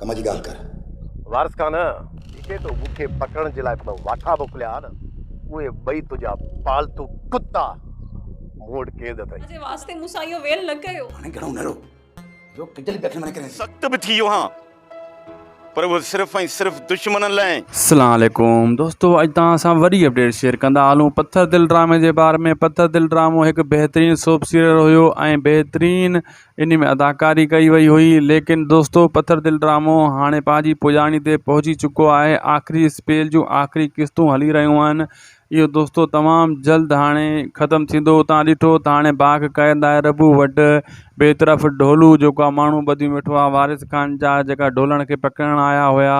कम जी ॻाल्हि कर। वारिस खान इहे तो मूंखे पकड़ण जे लाइ वाठा मोकिलिया न, उहे ॿई तुंहिंजा पालतू कुत्ता मूं वटि केंद अथई। जे वास्ते मूंसां इहो वेल न कयो। हाणे घणो नरो जो किजल बैठे मने करे सख्त भी थी वियो हाँ, पर वो सिर्फ़ ऐं सिर्फ़ दुश्मनन लाइ। अस्सलाम वालेकुम दोस्तों, अॼु तव्हां सां वरी अपडेट शेयर कंदा हलूं पत्थर दिल ड्रामे जे बारे में। पत्थर दिल ड्रामो हिकु बहितरीनु सोप सीरियल हुयो ऐं बहितरीनु इन में अदाकारी कई वई हुई। लेकिन दोस्तों पत्थर दिल ड्रामो हाणे पंहिंजी पुॼाणी ते पहुची चुको आहे। आख़िरी स्पेल जूं आख़िरी क़िस्तूं हली रहियूं आहिनि। इहो दोस्तों तमामु जल्द हाणे ख़तमु थींदो। तव्हां ॾिठो त हाणे बाग़ क़ैद आहे रबू वटि, ॿिए तरफ़ ढोलू जेको आहे माण्हू ॿधी वेठो आहे वारिस खान जा जेका ढोलण खे पकड़ण आया हुया।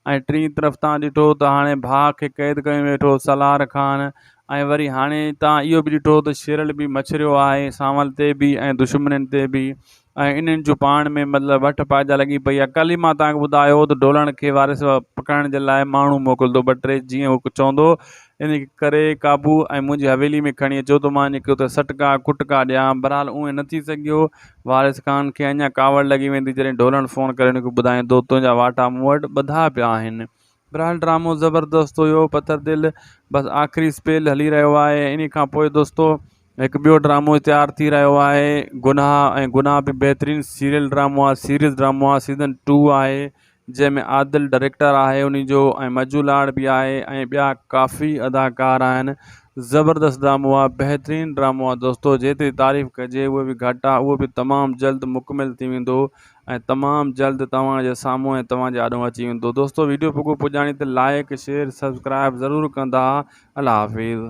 ऐं टी तरफ़ तव्हां ॾिठो त हाणे भाउ खे क़ैद कयो वेठो सलार खान। ऐं वरी हाणे तव्हां इहो बि ॾिठो त शेरल बि मछरियो आहे सांवल ते बि ऐं दुश्मननि ते बि। ऐं इन्हनि जो पाण में मतिलबु वठ पाइजा लॻी पई आहे। कल्ह ई मां तव्हांखे ॿुधायो त ढोलण खे वारिस पकड़ण जे लाइ माण्हू मोकिलींदो, ॿ टे जीअं हू चवंदो इन करे क़ाबू ऐं मुंहिंजी हवेली में खणी अचो त मां इनखे उते सटका कुटका ॾियां। बहरहाल उहे न थी सघियो। वारिस खान खे अञा कावड़ लॻी वेंदी जॾहिं ढोलण फ़ोन करे हुनखे ॿुधाईंदो तुंहिंजा वाटा मूं वटि ॿधा पिया आहिनि। बहरहाल ड्रामो ज़बरदस्त हुयो पत्थर दिल, बसि आख़िरी स्पेल हली रहियो आहे। इन खां पोइ दोस्तों हिकु ॿियो ड्रामो तयारु थी रहियो आहे गुनाह। ऐं गुनाह बि बहितरीनु सीरियल ड्रामो आहे, सीरीज़ ड्रामो आहे। सीज़न 2 आहे जंहिंमें आदिल डायरेक्टर आहे उन जो, ऐं मजू लाड़ बि आहे ऐं ॿिया काफ़ी अदाकार आहिनि। ज़बरदस्त ड्रामो आहे, बहितरीनु ड्रामो आहे दोस्तों। जेतिरी तारीफ़ कजे उहो बि घटि आहे। उहो बि तमामु जल्द मुकमिल थी वेंदो ऐं तमामु जल्द तव्हांजे साम्हूं ऐं तव्हांजे आॾो अची वेंदो। दोस्तों वीडियो पुॼाणी त लाइक शेयर सब्सक्राइब ज़रूरु कंदा। अल्लाह हाफ़िज़।